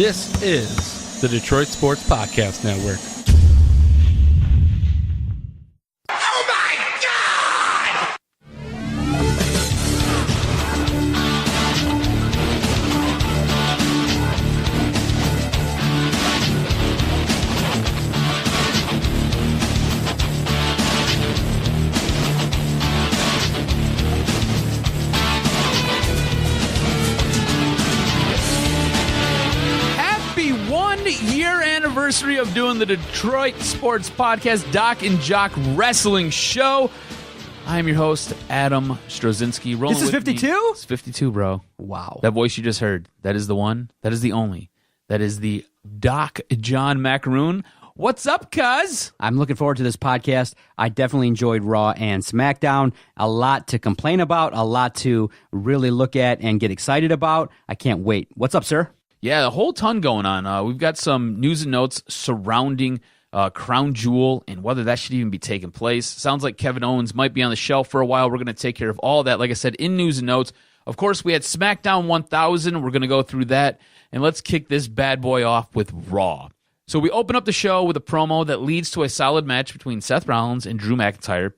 This is the Detroit Sports Podcast Network. Oh my God! Happy 1 year anniversary of doing the Detroit Sports Podcast Doc and Jock Wrestling Show. I'm your host, Adam Strozinski. Rolling This is with me- 52? It's 52, bro. Wow. That voice you just heard, that is the one. That is the only. That is the Doc John Macaroon. What's up, cuz? I'm looking forward to this podcast. I definitely enjoyed Raw and Smackdown. A lot to complain about, a lot to really look at and get excited about. I can't wait. What's up, sir? Yeah, a whole ton going on. We've got some news and notes surrounding Crown Jewel and whether that should even be taking place. Sounds like Kevin Owens might be on the shelf for a while. We're going to take care of all that, like I said, in news and notes. Of course, we had SmackDown 1000. We're going to go through that. And let's kick this bad boy off with Raw. So we open up the show with a promo that leads to a solid match between Seth Rollins and Drew McIntyre.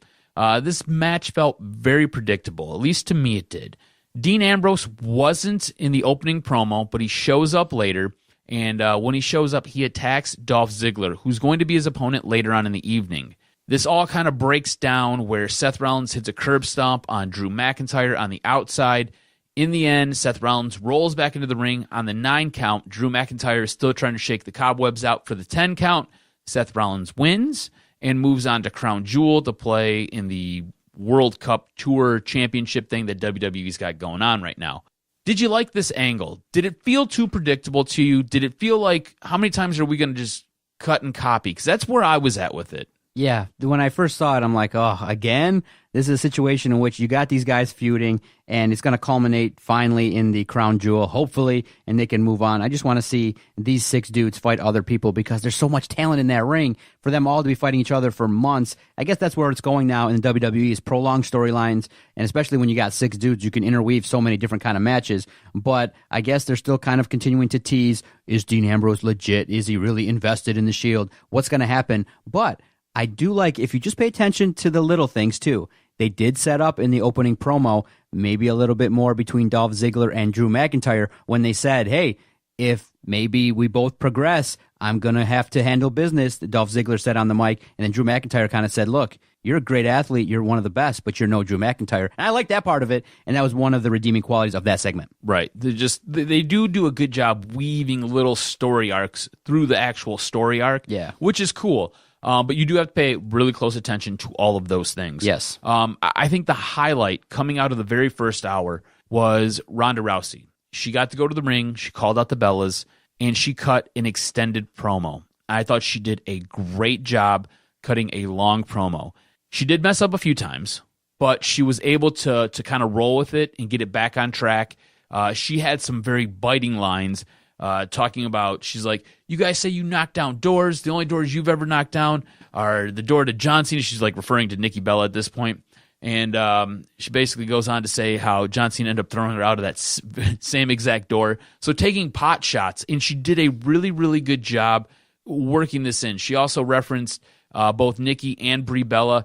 This match felt very predictable, at least to me it did. Dean Ambrose wasn't in the opening promo, but he shows up later. And when he shows up, he attacks Dolph Ziggler, who's going to be his opponent later on in the evening. This all kind of breaks down where Seth Rollins hits a curb stomp on Drew McIntyre on the outside. In the end, Seth Rollins rolls back into the ring on the 9 count. Drew McIntyre is still trying to shake the cobwebs out for the 10 count. Seth Rollins wins and moves on to Crown Jewel to play in the World Cup Tour Championship thing that WWE's got going on right now. Did you like this angle? Did it feel too predictable to you? Did it feel like, how many times are we going to just cut and copy? Because that's where I was at with it. Yeah, when I first saw it, I'm like, oh, again? This is a situation in which you got these guys feuding, and it's going to culminate finally in the Crown Jewel, hopefully, and they can move on. I just want to see these 6 dudes fight other people because there's so much talent in that ring for them all to be fighting each other for months. I guess that's where it's going now in the WWE is prolonged storylines, and especially when you got 6 dudes, you can interweave so many different kind of matches. But I guess they're still kind of continuing to tease, is Dean Ambrose legit? Is he really invested in the Shield? What's going to happen? But I do like, if you just pay attention to the little things too, they did set up in the opening promo maybe a little bit more between Dolph Ziggler and Drew McIntyre when they said, hey, if maybe we both progress, I'm going to have to handle business, Dolph Ziggler said on the mic. And then Drew McIntyre kind of said, look, you're a great athlete, you're one of the best, but you're no Drew McIntyre. And I like that part of it, and that was one of the redeeming qualities of that segment. Right. They do a good job weaving little story arcs through the actual story arc, Yeah. which is cool. But you do have to pay really close attention to all of those things. Yes. I think the highlight coming out of the very first hour was Ronda Rousey. She got to go to the ring, she called out the Bellas, and she cut an extended promo. I thought she did a great job cutting a long promo. She did mess up a few times, but she was able to kind of roll with it and get it back on track. She had some very biting lines. Talking about, she's like, you guys say you knock down doors. The only doors you've ever knocked down are the door to John Cena. She's like referring to Nikki Bella at this point. And she basically goes on to say how John Cena ended up throwing her out of that same exact door. So taking pot shots. And she did a really, really good job working this in. She also referenced both Nikki and Brie Bella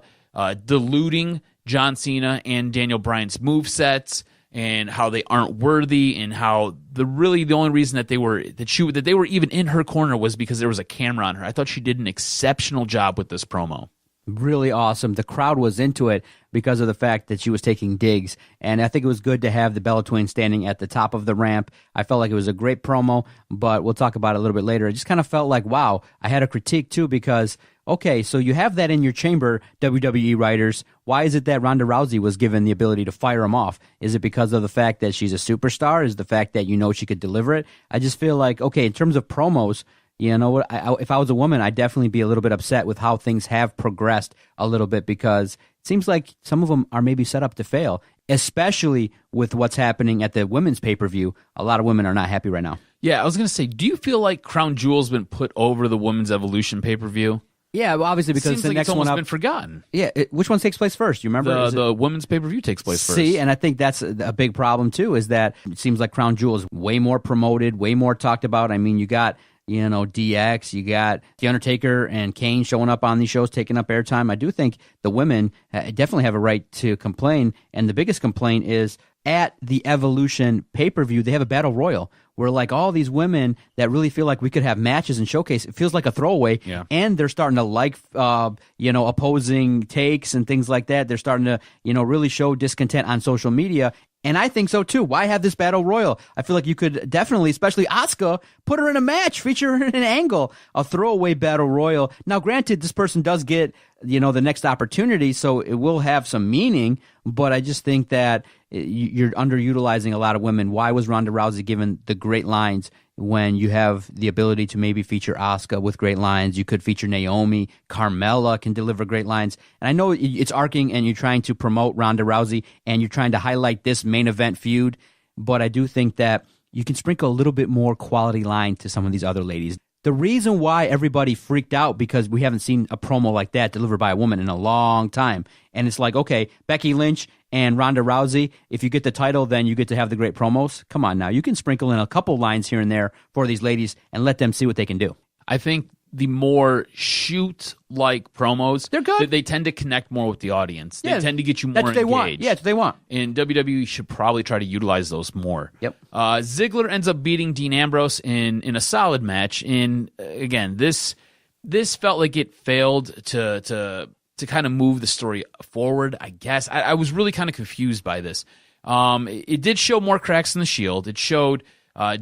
diluting John Cena and Daniel Bryan's movesets, and how they aren't worthy, and how the only reason that they were even in her corner was because there was a camera on her. I thought she did an exceptional job with this promo. Really awesome. The crowd was into it because of the fact that she was taking digs, and I think it was good to have the Bella Twins standing at the top of the ramp. I felt like it was a great promo, but we'll talk about it a little bit later. It just kind of felt like, wow, I had a critique too because, okay, so you have that in your chamber, WWE writers. Why is it that Ronda Rousey was given the ability to fire him off? Is it because of the fact that she's a superstar? Is it the fact that you know she could deliver it? I just feel like, okay, in terms of promos, you know what? If I was a woman, I'd definitely be a little bit upset with how things have progressed a little bit because it seems like some of them are maybe set up to fail, especially with what's happening at the women's pay-per-view. A lot of women are not happy right now. Yeah, I was going to say, do you feel like Crown Jewel's been put over the Women's Evolution pay-per-view? Yeah, well, obviously because Seems the like next it's almost one up. been forgotten. Yeah, which one takes place first? You remember? The women's pay-per-view takes place first. See, and I think that's a big problem too. Is that it seems like Crown Jewel is way more promoted, way more talked about. I mean, you got DX, you got The Undertaker and Kane showing up on these shows, taking up airtime. I do think the women definitely have a right to complain, and the biggest complaint is at the Evolution pay-per-view, they have a battle royal where like all these women that really feel like we could have matches and showcase, it feels like a throwaway. Yeah. And they're starting to like, opposing takes and things like that. They're starting to, really show discontent on social media. And I think so too. Why have this battle royal? I feel like you could definitely, especially Asuka, put her in a match, feature her in an angle, a throwaway battle royal. Now, granted, this person does get, the next opportunity, so it will have some meaning. But I just think that you're underutilizing a lot of women. Why was Ronda Rousey given the great lines when you have the ability to maybe feature Asuka with great lines? You could feature Naomi. Carmella can deliver great lines. And I know it's arcing and you're trying to promote Ronda Rousey and you're trying to highlight this main event feud, but I do think that you can sprinkle a little bit more quality line to some of these other ladies. The reason why everybody freaked out because we haven't seen a promo like that delivered by a woman in a long time. And it's like, okay, Becky Lynch and Ronda Rousey, if you get the title, then you get to have the great promos. Come on now. You can sprinkle in a couple lines here and there for these ladies and let them see what they can do. I think the more shoot-like promos, they're good. They tend to connect more with the audience. They Yeah, tend to get you more that's what they engaged. want. Yeah, that's what they want. And WWE should probably try to utilize those more. Yep. Ziggler ends up beating Dean Ambrose in a solid match. And again, this felt like it failed to kind of move the story forward, I guess. I was really kind of confused by this. It did show more cracks in the Shield. It showed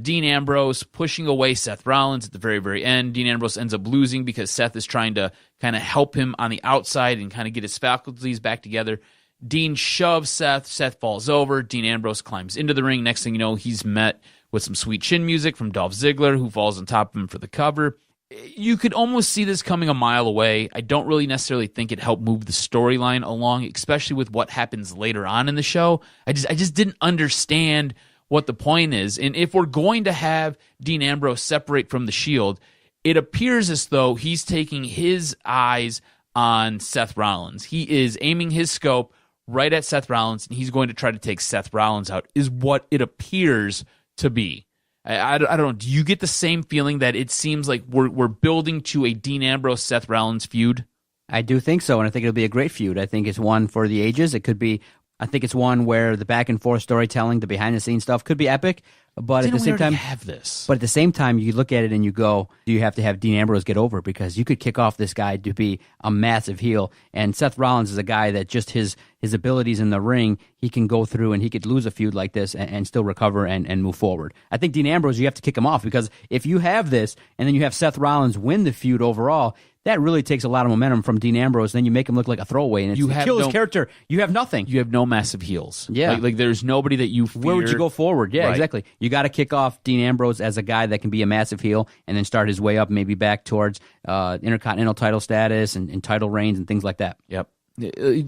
Dean Ambrose pushing away Seth Rollins at the very, very end. Dean Ambrose ends up losing because Seth is trying to kind of help him on the outside and kind of get his faculties back together. Dean shoves Seth. Seth falls over. Dean Ambrose climbs into the ring. Next thing you know, he's met with some sweet chin music from Dolph Ziggler, who falls on top of him for the cover. You could almost see this coming a mile away. I don't really necessarily think it helped move the storyline along, especially with what happens later on in the show. I just didn't understand what the point is. And if we're going to have Dean Ambrose separate from the Shield, it appears as though he's taking his eyes on Seth Rollins. He is aiming his scope right at Seth Rollins, and he's going to try to take Seth Rollins out, is what it appears to be. I don't know. Do you get the same feeling that it seems like we're building to a Dean Ambrose-Seth Rollins feud? I do think so, and I think it'll be a great feud. I think it's one for the ages. I think it's one where the back and forth storytelling, the behind the scenes stuff could be epic. But at the same time, have this. But at the same time, you look at it and you go, do you have to have Dean Ambrose get over? Because you could kick off this guy to be a massive heel. And Seth Rollins is a guy that just his abilities in the ring, he can go through and he could lose a feud like this and still recover and move forward. I think Dean Ambrose, you have to kick him off because if you have this and then you have Seth Rollins win the feud overall, that really takes a lot of momentum from Dean Ambrose. Then you make him look like a throwaway, and it's kill his character. You have nothing. You have no massive heels. Yeah, like there's nobody that you fear. Where would you go forward? Yeah, Right. Exactly. You got to kick off Dean Ambrose as a guy that can be a massive heel, and then start his way up, maybe back towards Intercontinental title status and title reigns and things like that. Yep.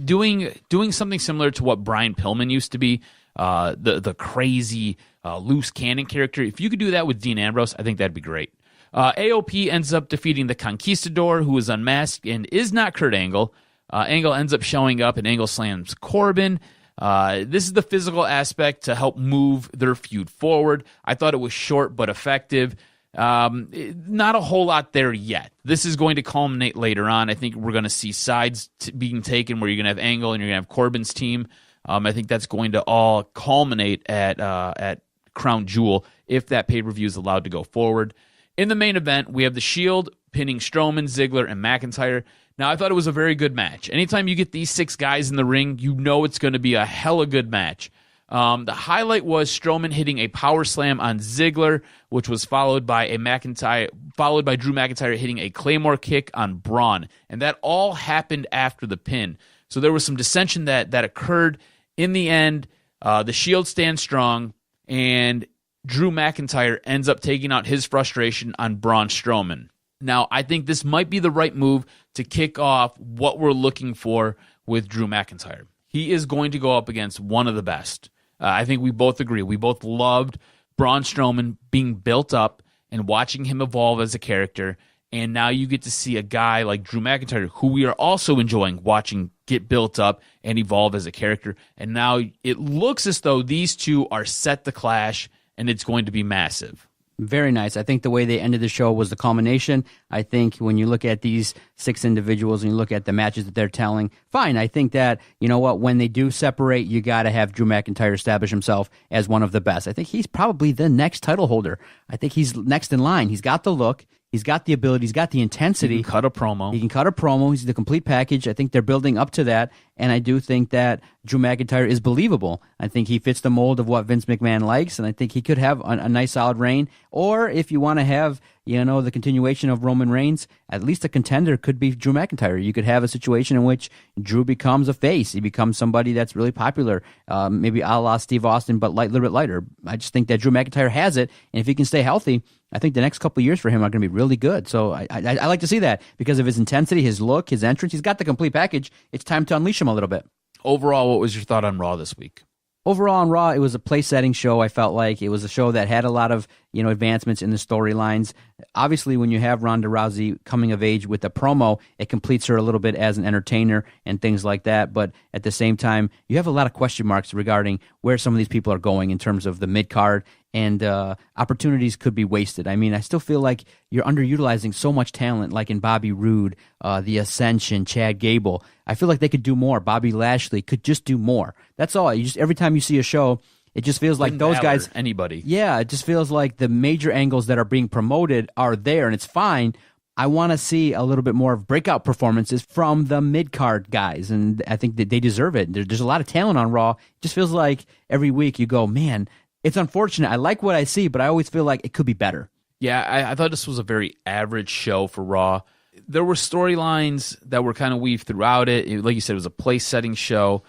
Doing something similar to what Brian Pillman used to be, the crazy loose cannon character. If you could do that with Dean Ambrose, I think that'd be great. AOP ends up defeating the Conquistador, who is unmasked and is not Kurt Angle. Angle ends up showing up and Angle slams Corbin. This is the physical aspect to help move their feud forward. I thought it was short but effective. Not a whole lot there yet. This is going to culminate later on. I think we're going to see sides being taken where you're going to have Angle and you're going to have Corbin's team. I think that's going to all culminate at Crown Jewel if that pay-per-view is allowed to go forward. In the main event, we have the Shield pinning Strowman, Ziggler, and McIntyre. Now, I thought it was a very good match. Anytime you get these 6 guys in the ring, you know it's going to be a hella good match. The highlight was Strowman hitting a power slam on Ziggler, which was followed by Drew McIntyre hitting a Claymore kick on Braun, and that all happened after the pin. So there was some dissension that occurred. In the end, the Shield stands strong, and Drew McIntyre ends up taking out his frustration on Braun Strowman. Now, I think this might be the right move to kick off what we're looking for with Drew McIntyre. He is going to go up against one of the best. I think we both agree. We both loved Braun Strowman being built up and watching him evolve as a character. And now you get to see a guy like Drew McIntyre, who we are also enjoying watching get built up and evolve as a character. And now it looks as though these two are set to clash, and it's going to be massive. Very nice. I think the way they ended the show was the culmination. I think when you look at these 6 individuals and you look at the matches that they're telling, fine. I think that, you know what, when they do separate, you got to have Drew McIntyre establish himself as one of the best. I think he's probably the next title holder. I think he's next in line. He's got the look. He's got the ability. He's got the intensity. He can cut a promo. He can cut a promo. He's the complete package. I think they're building up to that, and I do think that Drew McIntyre is believable. I think he fits the mold of what Vince McMahon likes, and I think he could have a nice, solid reign. Or if you want to have, you know, the continuation of Roman Reigns, at least a contender could be Drew McIntyre. You could have a situation in which Drew becomes a face. He becomes somebody that's really popular, maybe a la Steve Austin, but a little bit lighter. I just think that Drew McIntyre has it, and if he can stay healthy, I think the next couple of years for him are going to be really good. So I like to see that because of his intensity, his look, his entrance. He's got the complete package. It's time to unleash him a little bit. Overall, what was your thought on Raw this week? Overall on Raw, it was a place-setting show. I felt like it was a show that had a lot of, you know, advancements in the storylines. Obviously, when you have Ronda Rousey coming of age with a promo, it completes her a little bit as an entertainer and things like that. But at the same time, you have a lot of question marks regarding where some of these people are going in terms of the mid-card, and opportunities could be wasted. I mean, I still feel like you're underutilizing so much talent, like in Bobby Roode, The Ascension, Chad Gable. I feel like they could do more. Bobby Lashley could just do more. That's all. You just every time you see a show, it just feels like those guys. Anybody. Yeah, it just feels like the major angles that are being promoted are there, and it's fine. I want to see a little bit more of breakout performances from the mid-card guys, and I think that they deserve it. There's a lot of talent on Raw. It just feels like every week you go, man, it's unfortunate. I like what I see, but I always feel like it could be better. Yeah, I thought this was a very average show for Raw. There were storylines that were kind of weaved throughout it. Like you said, it was a place-setting show.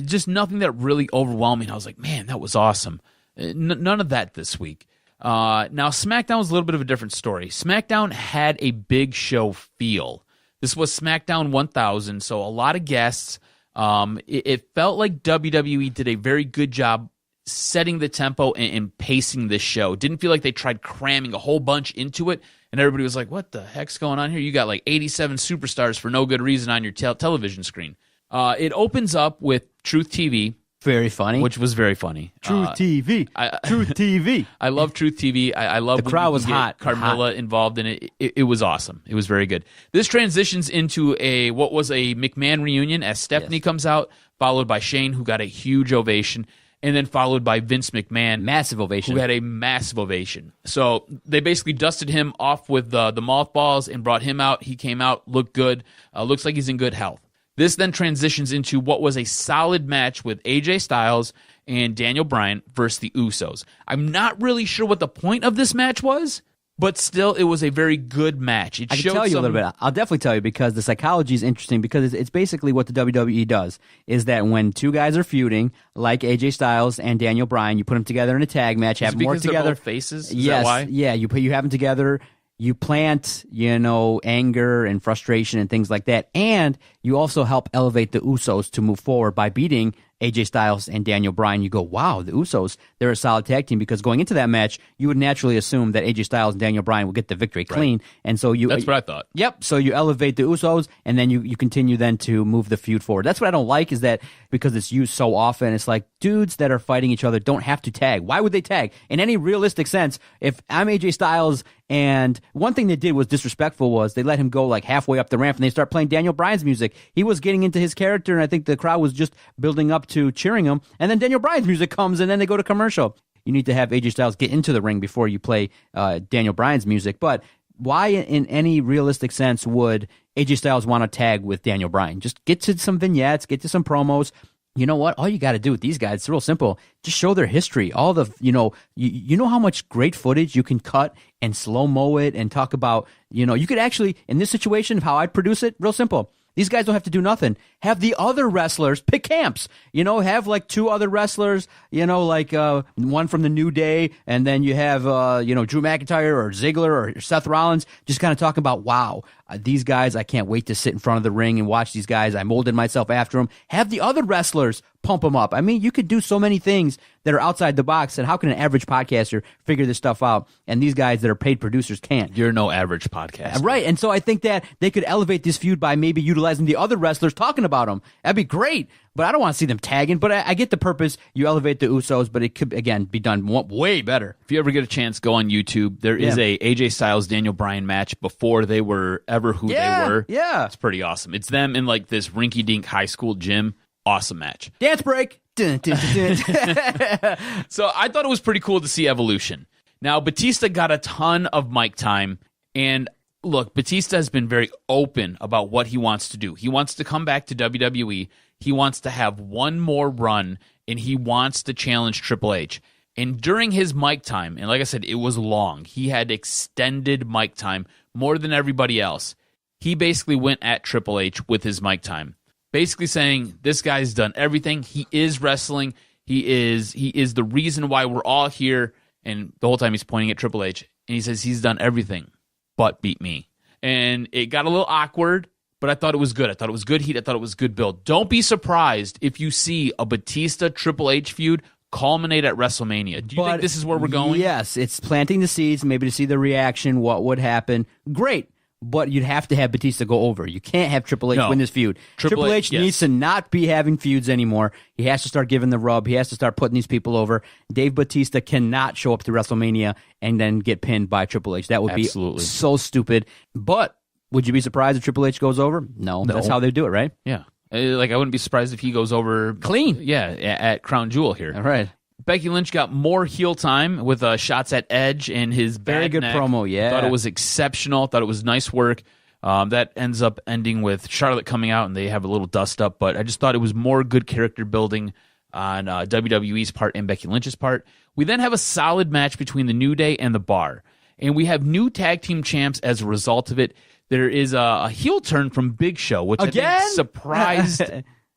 Just nothing that really overwhelmed me. And I was like, man, that was awesome. None of that this week. Now, SmackDown was a little bit of a different story. SmackDown had a big show feel. This was SmackDown 1000, so a lot of guests. It felt like WWE did a very good job setting the tempo and pacing this show. Didn't feel like they tried cramming a whole bunch into it, and everybody was like, what the heck's going on here? You got like 87 superstars for no good reason on your television screen. It opens up with Truth TV. Very funny. Which was very funny. Truth TV. Truth TV. I love Truth TV. I love the crowd was hot. Carmella involved in it. It was awesome. It was very good. This transitions into what was a McMahon reunion as Stephanie comes out, followed by Shane, who got a huge ovation, and then followed by Vince McMahon. Massive ovation. Who had a massive ovation. So they basically dusted him off with the mothballs and brought him out. He came out, looked good, looks like he's in good health. This then transitions into what was a solid match with AJ Styles and Daniel Bryan versus the Usos. I'm not really sure what the point of this match was, but still, it was a very good match. I can tell you a little bit. I'll definitely tell you because the psychology is interesting because it's basically what the WWE does, is that when two guys are feuding, like AJ Styles and Daniel Bryan, you put them together in a tag match, have them work together. They're both faces? Is yes, that why? Yeah, you have them together. You plant, anger and frustration and things like that. And you also help elevate the Usos to move forward by beating AJ Styles and Daniel Bryan. You go, wow, the Usos, they're a solid tag team, because going into that match, you would naturally assume that AJ Styles and Daniel Bryan will get the victory clean. Right. And so that's what I thought. Yep. So you elevate the Usos, and then you continue then to move the feud forward. That's what I don't like, is that because it's used so often, it's like dudes that are fighting each other don't have to tag. Why would they tag? In any realistic sense, if I'm AJ Styles, and one thing they did was disrespectful, was they let him go like halfway up the ramp and they start playing Daniel Bryan's music. He was getting into his character, and I think the crowd was just building up to cheering him. And then Daniel Bryan's music comes, and then they go to commercial. You need to have AJ Styles get into the ring before you play Daniel Bryan's music. But why, in any realistic sense, would AJ Styles want to tag with Daniel Bryan? Just get to some vignettes, get to some promos. You know what? All you got to do with these guys, it's real simple. Just show their history. All the, you know how much great footage you can cut and slow-mo it and talk about, you could actually, in this situation, how I'd produce it, real simple. These guys don't have to do nothing. Have the other wrestlers pick camps. Have like two other wrestlers, like one from the New Day, and then you have, Drew McIntyre or Ziggler or Seth Rollins, just kind of talk about, wow, these guys, I can't wait to sit in front of the ring and watch these guys. I molded myself after them. Have the other wrestlers pump them up. I mean, you could do so many things that are outside the box, and how can an average podcaster figure this stuff out? And these guys that are paid producers can't. You're no average podcaster. Right, and so I think that they could elevate this feud by maybe utilizing the other wrestlers talking about them. That'd be great, but I don't want to see them tagging. But I get the purpose. You elevate the Usos, but it could, again, be done way better. If you ever get a chance, go on YouTube. There is a AJ Styles Daniel Bryan match before they were ever who they were. Yeah. It's pretty awesome. It's them in like this rinky-dink high school gym. Awesome match. Dance break. Dun, dun, dun, dun. So I thought it was pretty cool to see evolution. Now, Batista got a ton of mic time, and look, Batista has been very open about what he wants to do. He wants to come back to WWE. He wants to have one more run, and he wants to challenge Triple H. And during his mic time, and like I said, it was long. He had extended mic time more than everybody else. He basically went at Triple H with his mic time, basically saying, this guy's done everything. He is wrestling. He is the reason why we're all here. And the whole time he's pointing at Triple H. And he says he's done everything but beat me. And it got a little awkward, but I thought it was good. I thought it was good heat. I thought it was good build. Don't be surprised if you see a Batista-Triple H feud culminate at WrestleMania. Do you think this is where we're going? Yes, it's planting the seeds, maybe to see the reaction, what would happen. Great. But you'd have to have Batista go over. You can't have Triple H win this feud. Triple H needs to not be having feuds anymore. He has to start giving the rub. He has to start putting these people over. Dave Batista cannot show up to WrestleMania and then get pinned by Triple H. That would be so stupid. But would you be surprised if Triple H goes over? No. That's how they do it, right? Yeah. Like, I wouldn't be surprised if he goes over clean. Yeah, at Crown Jewel here. All right. Becky Lynch got more heel time with shots at Edge and his bad Very good neck. promo, yeah. Thought it was exceptional. Thought it was nice work. That ends up ending with Charlotte coming out and they have a little dust up. But I just thought it was more good character building on WWE's part and Becky Lynch's part. We then have a solid match between the New Day and the Bar. And we have new tag team champs as a result of it. There is a heel turn from Big Show, which I think surprised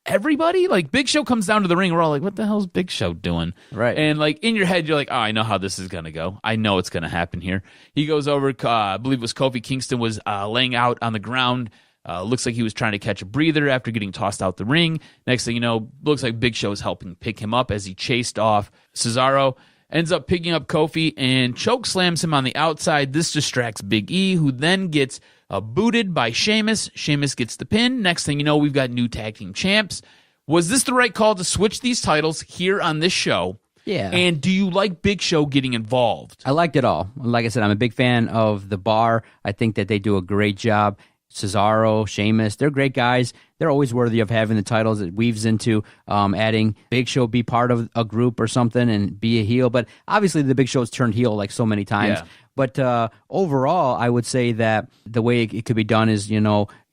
everybody. Like, Big Show comes down to the ring, we're all like, what the hell's Big Show doing? Right. And like in your head, you're like, oh, I know how this is going to go. I know it's going to happen here. He goes over, I believe it was Kofi Kingston was laying out on the ground. Looks like he was trying to catch a breather after getting tossed out the ring. Next thing you know, looks like Big Show is helping pick him up as he chased off Cesaro. Ends up picking up Kofi and choke slams him on the outside. This distracts Big E, who then gets booted by Sheamus. Sheamus gets the pin. Next thing you know, we've got new tag team champs. Was this the right call to switch these titles here on this show? Yeah. And do you like Big Show getting involved? I liked it all. Like I said, I'm a big fan of the Bar. I think that they do a great job. Cesaro, Sheamus, they're great guys. They're always worthy of having the titles. It weaves into adding Big Show be part of a group or something and be a heel. But obviously the Big Show's turned heel like so many times. Yeah. But overall, I would say that the way it could be done is,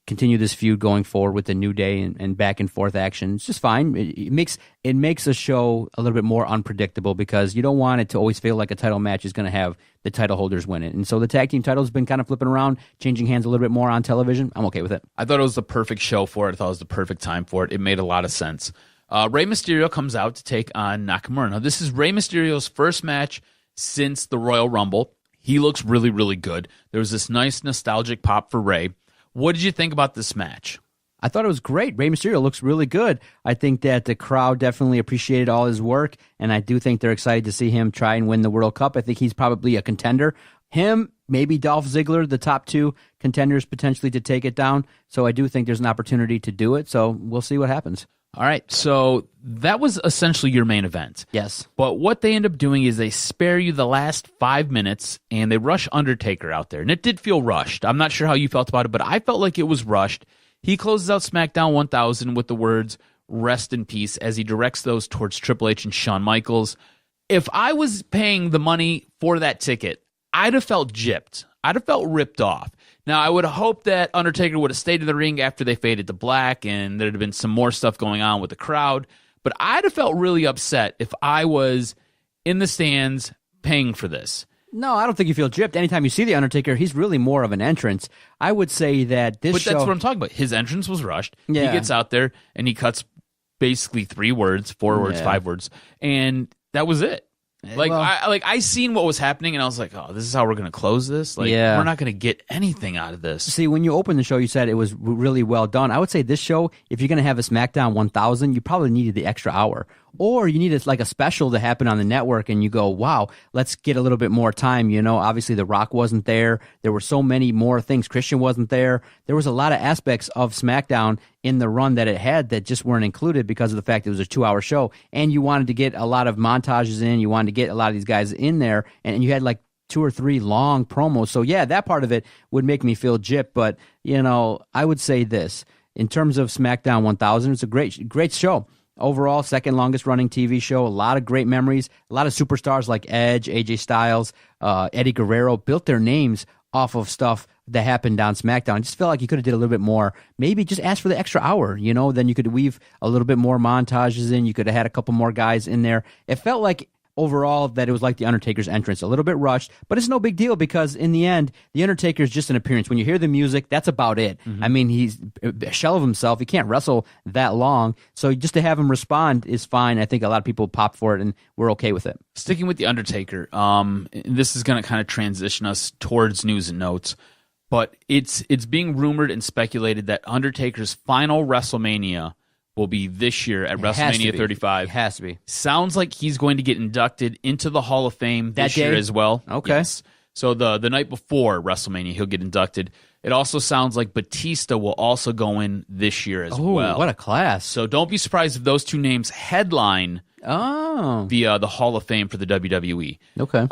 continue this feud going forward with the New Day and back and forth action. It's just fine. It makes a show a little bit more unpredictable because you don't want it to always feel like a title match is going to have the title holders win it. And so the tag team title's been kind of flipping around, changing hands a little bit more on television. I'm okay with it. I thought it was the perfect show for it. I thought it was the perfect time for it. It made a lot of sense. Rey Mysterio comes out to take on Nakamura. Now, this is Rey Mysterio's first match since the Royal Rumble. He looks really, really good. There was this nice nostalgic pop for Rey. What did you think about this match? I thought it was great. Rey Mysterio looks really good. I think that the crowd definitely appreciated all his work, and I do think they're excited to see him try and win the World Cup. I think he's probably a contender. Him, maybe Dolph Ziggler, the top two contenders potentially to take it down. So I do think there's an opportunity to do it. So we'll see what happens. All right, so that was essentially your main event. Yes. But what they end up doing is they spare you the last 5 minutes, and they rush Undertaker out there. And it did feel rushed. I'm not sure how you felt about it, but I felt like it was rushed. He closes out SmackDown 1000 with the words, "Rest in peace," as he directs those towards Triple H and Shawn Michaels. If I was paying the money for that ticket, I'd have felt gypped. I'd have felt ripped off. Now, I would have hoped that Undertaker would have stayed in the ring after they faded to black and there'd have been some more stuff going on with the crowd. But I'd have felt really upset if I was in the stands paying for this. No, I don't think you feel gypped. Anytime you see The Undertaker, he's really more of an entrance. I would say that this show... But that's what I'm talking about. His entrance was rushed. Yeah. He gets out there and he cuts basically 3 words, 4 words, 5 words, and that was it. Like, I seen what was happening, and I was like, oh, this is how we're going to close this? Like, Yeah. we're not going to get anything out of this. See, when you opened the show, you said it was really well done. I would say this show, if you're going to have a SmackDown 1000, you probably needed the extra hour. Or you needed like a special to happen on the network, and you go, wow, let's get a little bit more time. You know, obviously The Rock wasn't there. There were so many more things. Christian wasn't there. There was a lot of aspects of SmackDown in the run that it had that just weren't included because of the fact it was a 2-hour show. And you wanted to get a lot of montages in. You wanted to get a lot of these guys in there. And you had like 2 or 3 long promos. So, yeah, that part of it would make me feel gypped. But, you know, I would say this. In terms of SmackDown 1000, it's a great show. Overall, second longest running TV show. A lot of great memories. A lot of superstars like Edge, AJ Styles, Eddie Guerrero built their names off of stuff that happened on SmackDown. I just felt like you could have did a little bit more. Maybe just ask for the extra hour, you know, then you could weave a little bit more montages in. You could have had a couple more guys in there. It felt like overall that it was like The Undertaker's entrance, a little bit rushed, but it's no big deal because in the end, The Undertaker's just an appearance. When you hear the music, that's about it. I mean, he's a shell of himself. He can't wrestle that long. So just to have him respond is fine. I think a lot of people pop for it, and we're okay with it. Sticking with The Undertaker, this is going to kind of transition us towards news and notes, but it's being rumored and speculated that Undertaker's final WrestleMania will be this year at WrestleMania 35. It has to be. Sounds like he's going to get inducted into the Hall of Fame this year as well. Okay. Yes. So the night before WrestleMania, he'll get inducted. It also sounds like Batista will also go in this year as well. What a class. So don't be surprised if those two names headline the Hall of Fame for the WWE. Okay.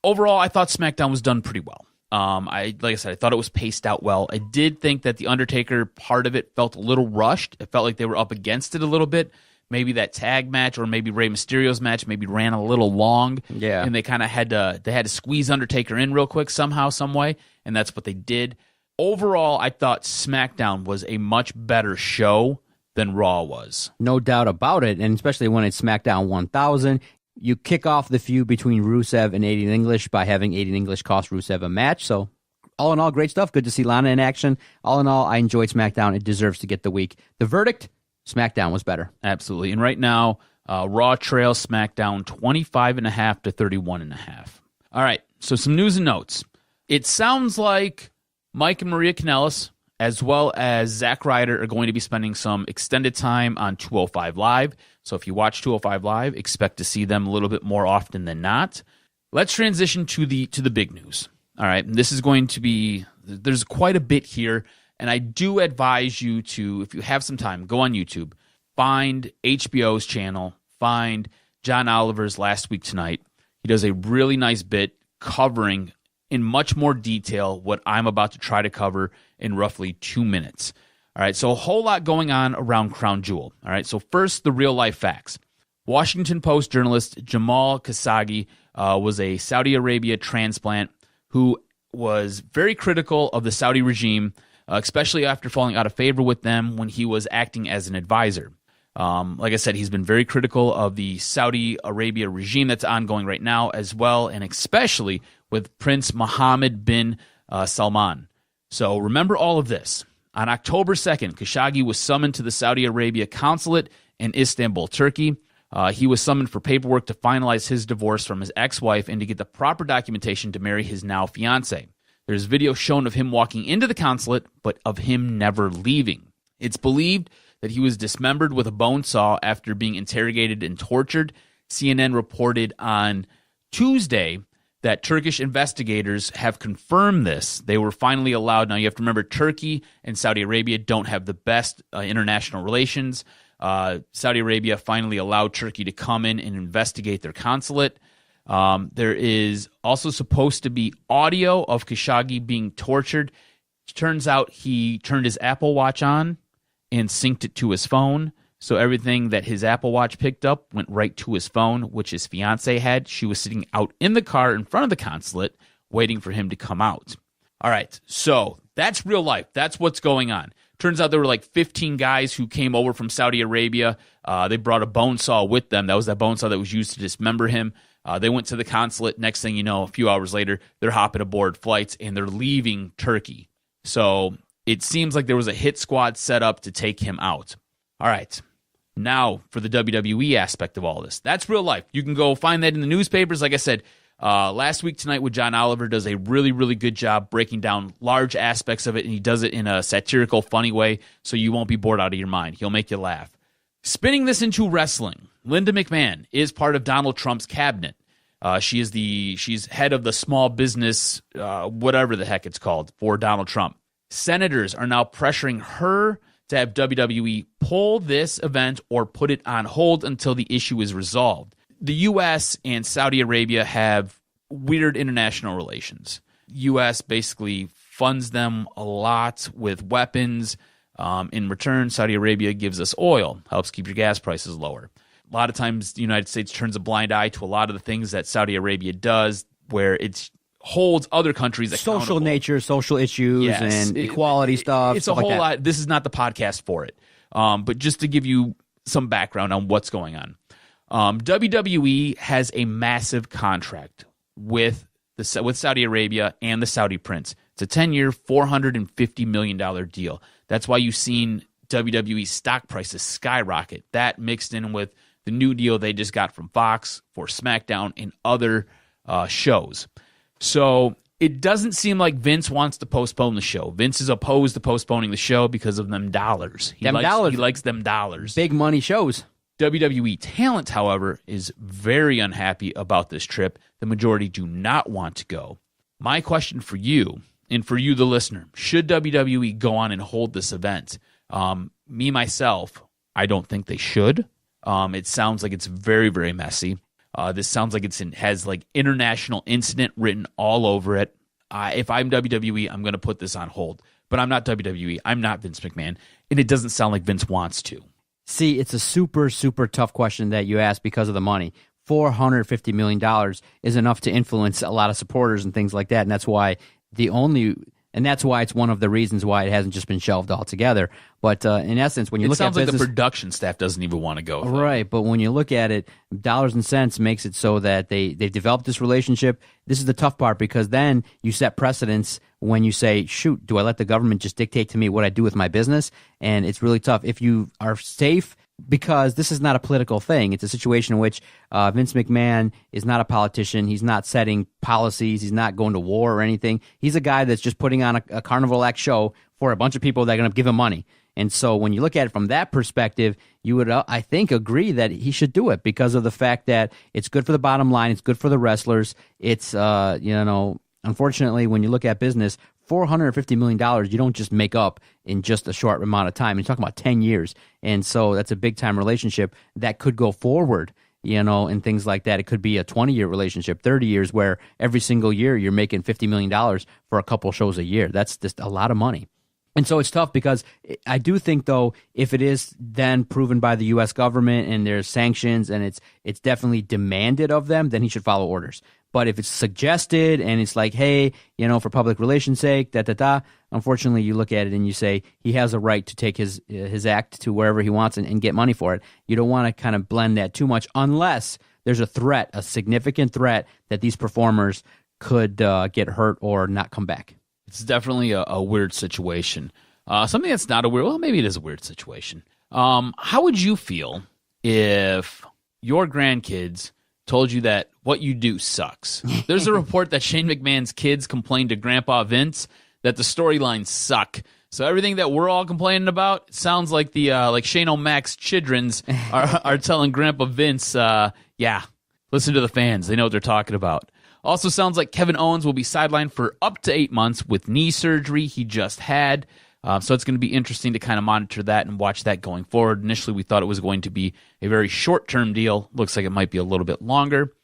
Overall, I thought SmackDown was done pretty well. Like I said, I thought it was paced out well. I did think that the Undertaker part of it felt a little rushed. It felt like they were up against it a little bit. Maybe that tag match or maybe Rey Mysterio's match maybe ran a little long. Yeah. And they kind of had to squeeze Undertaker in real quick somehow, some way, and that's what they did. Overall, I thought SmackDown was a much better show than Raw was. No doubt about it, and especially when it's SmackDown 1000. You kick off the feud between Rusev and Aiden English by having Aiden English cost Rusev a match. So, all in all, great stuff. Good to see Lana in action. All in all, I enjoyed SmackDown. It deserves to get the week. The verdict, SmackDown was better. Absolutely. And right now, Raw trails SmackDown 25.5 to 31.5. All right, so some news and notes. It sounds like Mike and Maria Kanellis, as well as Zack Ryder, are going to be spending some extended time on 205 Live. So if you watch 205 Live, expect to see them a little bit more often than not. Let's transition to the big news. All right, this is going to be, there's quite a bit here, and I do advise you to, if you have some time, go on YouTube, find HBO's channel, find John Oliver's Last Week Tonight. He does a really nice bit covering in much more detail what I'm about to try to cover in roughly 2 minutes. All right, so a whole lot going on around Crown Jewel. All right, so first, the real-life facts. Washington Post journalist Jamal Khashoggi was a Saudi Arabia transplant who was very critical of the Saudi regime, especially after falling out of favor with them when he was acting as an advisor. Like I said, he's been very critical of the Saudi Arabia regime that's ongoing right now as well, and especially with Prince Mohammed bin Salman. So remember all of this. On October 2nd, Khashoggi was summoned to the Saudi Arabia consulate in Istanbul, Turkey. He was summoned for paperwork to finalize his divorce from his ex-wife and to get the proper documentation to marry his now fiancée. There's video shown of him walking into the consulate, but of him never leaving. It's believed that he was dismembered with a bone saw after being interrogated and tortured. CNN reported on Tuesday that Turkish investigators have confirmed this. They were finally allowed. Now, you have to remember, Turkey and Saudi Arabia don't have the best international relations. Saudi Arabia finally allowed Turkey to come in and investigate their consulate. There is also supposed to be audio of Khashoggi being tortured. Turns out he turned his Apple Watch on and synced it to his phone. So everything that his Apple Watch picked up went right to his phone, which his fiancée had. She was sitting out in the car in front of the consulate waiting for him to come out. All right, so that's real life. That's what's going on. Turns out there were like 15 guys who came over from Saudi Arabia. They brought a bone saw with them. That was that bone saw that was used to dismember him. They went to the consulate. Next thing you know, a few hours later, they're hopping aboard flights and they're leaving Turkey. So it seems like there was a hit squad set up to take him out. All right. Now, for the WWE aspect of all this, that's real life. You can go find that in the newspapers. Like I said, last week tonight with John Oliver does a really, really good job breaking down large aspects of it, and he does it in a satirical, funny way, so you won't be bored out of your mind. He'll make you laugh. Spinning this into wrestling, Linda McMahon is part of Donald Trump's cabinet. She's head of the small business, whatever the heck it's called, for Donald Trump. Senators are now pressuring her to have WWE pull this event or put it on hold until the issue is resolved. The U.S. and Saudi Arabia have weird international relations. U.S. basically funds them a lot with weapons. In return, Saudi Arabia gives us oil, helps keep your gas prices lower. A lot of times the United States turns a blind eye to a lot of the things that Saudi Arabia does, where it holds other countries accountable. Social nature, social issues, yes, and equality stuff. It's a whole lot. This is not the podcast for it. But just to give you some background on what's going on. WWE has a massive contract with Saudi Arabia and the Saudi Prince. It's a 10-year, $450 million deal. That's why you've seen WWE stock prices skyrocket. That mixed in with the new deal they just got from Fox for SmackDown and other shows. So it doesn't seem like Vince wants to postpone the show. Vince is opposed to postponing the show because of them dollars. He likes them dollars. Big money shows. WWE talent, however, is very unhappy about this trip. The majority do not want to go. My question for you, and for you, the listener, should WWE go on and hold this event? Me, myself, I don't think they should. It sounds like it's very, very messy. This sounds like has like international incident written all over it. If I'm WWE, I'm going to put this on hold. But I'm not WWE. I'm not Vince McMahon. And it doesn't sound like Vince wants to. See, it's a super, super tough question that you asked because of the money. $450 million is enough to influence a lot of supporters and things like that. And that's why it's one of the reasons why it hasn't just been shelved altogether. But in essence, when you look at business, it sounds like the production staff doesn't even want to go. Right, but when you look at it, dollars and cents makes it so that they've developed this relationship. This is the tough part, because then you set precedents when you say, shoot, do I let the government just dictate to me what I do with my business? And it's really tough. If you are safe, because this is not a political thing. It's a situation in which Vince McMahon is not a politician. He's not setting policies. He's not going to war or anything. He's a guy that's just putting on a Carnival Act show for a bunch of people that are going to give him money. And so when you look at it from that perspective, you would, I think, agree that he should do it because of the fact that it's good for the bottom line. It's good for the wrestlers. It's, unfortunately, when you look at business, $450 million, you don't just make up in just a short amount of time. You're talking about 10 years. And so that's a big-time relationship that could go forward, and things like that. It could be a 20-year relationship, 30 years, where every single year you're making $50 million for a couple shows a year. That's just a lot of money. And so it's tough because I do think, though, if it is then proven by the U.S. government and there's sanctions and it's definitely demanded of them, then he should follow orders. But if it's suggested and it's like, hey, for public relations sake, unfortunately you look at it and you say he has a right to take his act to wherever he wants and get money for it. You don't want to kind of blend that too much unless there's a threat, a significant threat that these performers could get hurt or not come back. It's definitely a weird situation. Something that's not a weird, well, maybe it is a weird situation. How would you feel if your grandkids told you that what you do sucks? There's a report that Shane McMahon's kids complained to Grandpa Vince that the storylines suck. So everything that we're all complaining about sounds like the like Shane O'Mac's childrens are telling Grandpa Vince, listen to the fans. They know what they're talking about. Also sounds like Kevin Owens will be sidelined for up to 8 months with knee surgery he just had. So it's going to be interesting to kind of monitor that and watch that going forward. Initially, we thought it was going to be a very short-term deal. Looks like it might be a little bit longer.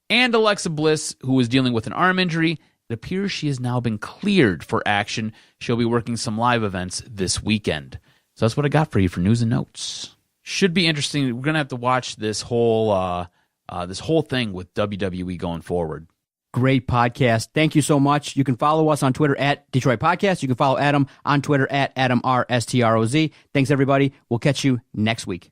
And Alexa Bliss, who was dealing with an arm injury, it appears she has now been cleared for action. She'll be working some live events this weekend. So that's what I got for you for news and notes. Should be interesting. We're going to have to watch this whole thing with WWE going forward. Great podcast. Thank you so much. You can follow us on Twitter at Detroit Podcast. You can follow Adam on Twitter at AdamRSTROZ. Thanks, everybody. We'll catch you next week.